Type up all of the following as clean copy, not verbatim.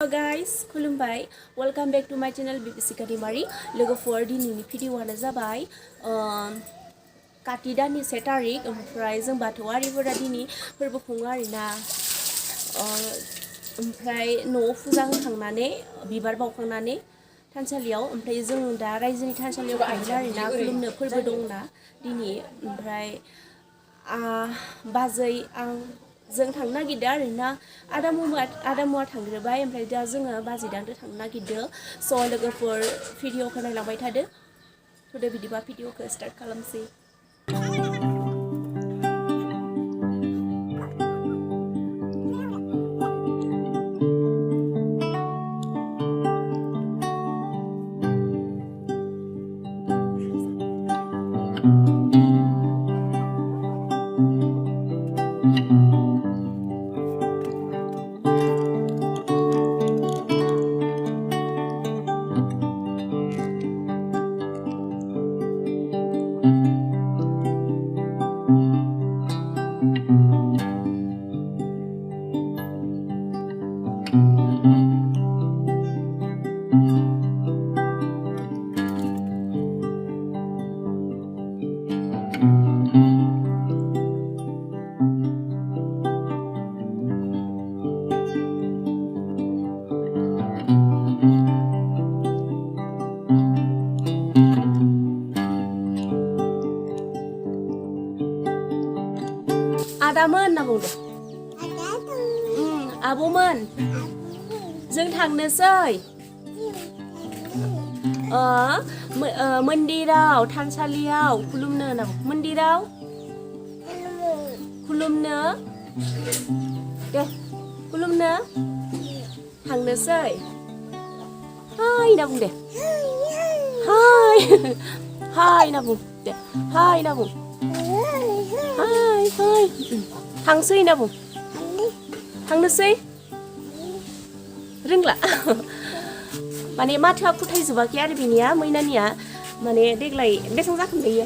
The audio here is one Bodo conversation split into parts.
Hello guys, खुलुमबाय. Welcome back to my channel Bibisika daimary. लोगोफोर दिनैनि भिडिअ'आनो जाबाय काति दाननि 1 तारिख ओमफ्राय जों बाथौआरिफोरा दिनै फोरबो खुङो आरोना ओमफ्राय न'आव फुजा होखांनानै बिबार बावखांनानै थानसालियाव ओमफ्राय जों दा रायजोनि थानसालियाव थाङो आरोना खुलुमनो फोरबो दंना दिनै ओमफ्राय बाजै आं जों थांनो नागिरदों आरोना आदामुआ थांग्रोबाय ओमफ्राय दा जोङो बाजैदांदो थांनो नागिरदों स' लोगोफोर भिडिअ'खौ नायलांबाय थादो बिदिबा भिडिअ'खौ स्टार्ट खालामसै आदामोन होनना बुंदो आब'मोन जों थांनोसै मन्दिराव थानसालियाव खुलुमनो होनना मन्दिराव खुलुमनो दे खुलुमनो थांनोसै हाय होनना बुं दे हाय हाय होनना बुं दे हाय होनना बुं हाय हाय थांसै होनना बुं थांनोसै रोंला माने माथोआ फोथायजोबाखै आरो बिनिया मैनानिया माने देग्लाय बेसेबां जाखोमोनलायो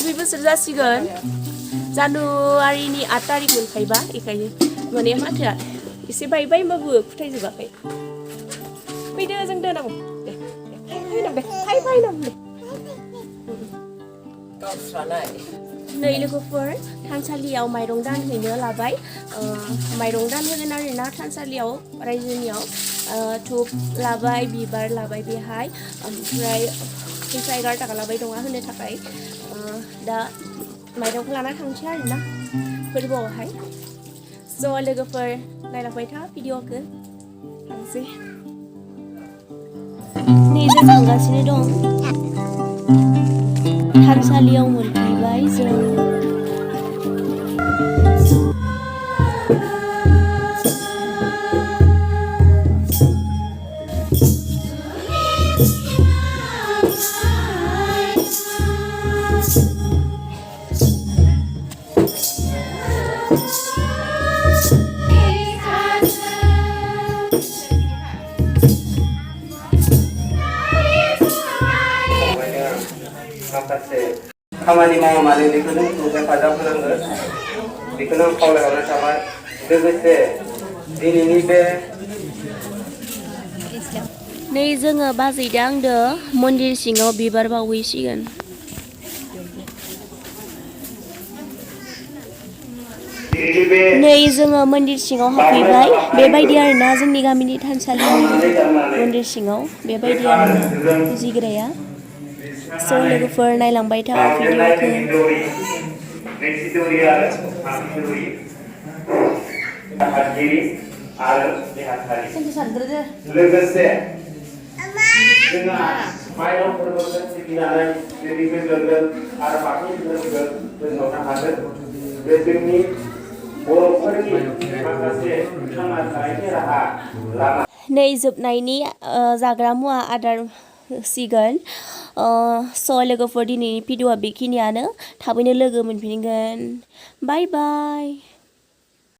2 बोसोर जासिगोन जानुवारिनि 8 तारिख मोनफायबा बेखायनो माने माथोआ एसे बायबाय होमबाबो फोथायजोबाखै फैदो जों दोना बुं दे हाय हाय होनना बुं दे नै लोगोफोर थानसालियाव माइरं दान हैनो लाबाय माइरं दान होगोन आरोना थानसालियाव रायजोनियाव धुप लाबाय बिबार लाबाय बेहाय ओमफ्राय फैसा 11 ताका लाबाय दङा होनो थाखाय दा माइरंखौ लाना थांसै आरोना फोरबोआवहाय स' लोगोफोर नायलांबाय था भिडिअ'खौ थांसै नै जों थांगासिनो दं थानसालियाव मोनफैबाय जों माखासे खामानि मावनानै बेखौनो हेफाजाब होनांगोन बेखौनो खावलायहरनाय थाबाय लोगोसे दिनैनि बे नै जोङो बाजैदो आंदो मन्दिर सिङाव बिबार बावहैसिगोन नै जोङो मन्दिर सिङाव हाबफैबाय बेबायदि आरोना जोंनि गामिनि थानसालिनि मन्दिर सिङाव बेबायदि आरोना फुजिग्राया स' लोगोफोर नायलांबाय था भिडिअ'खौ लोगोसे जोंहा माइनाव फोरबोखौ सिबिनानै जुदि गोजोनगोन आरो बाथौ धोरोमखौ फोजौनो हागोन बे जोंनि बर'फोरनि माखासे थांना थानायनि राहा लामा नै जोबनायनि जाग्रा मुवा आदार होसिगोन स' लोगोफोर दिनैनि भिडिअ'आ बेखिनियानो थाबैनो लोगो मोनफिनगोन बाय बाय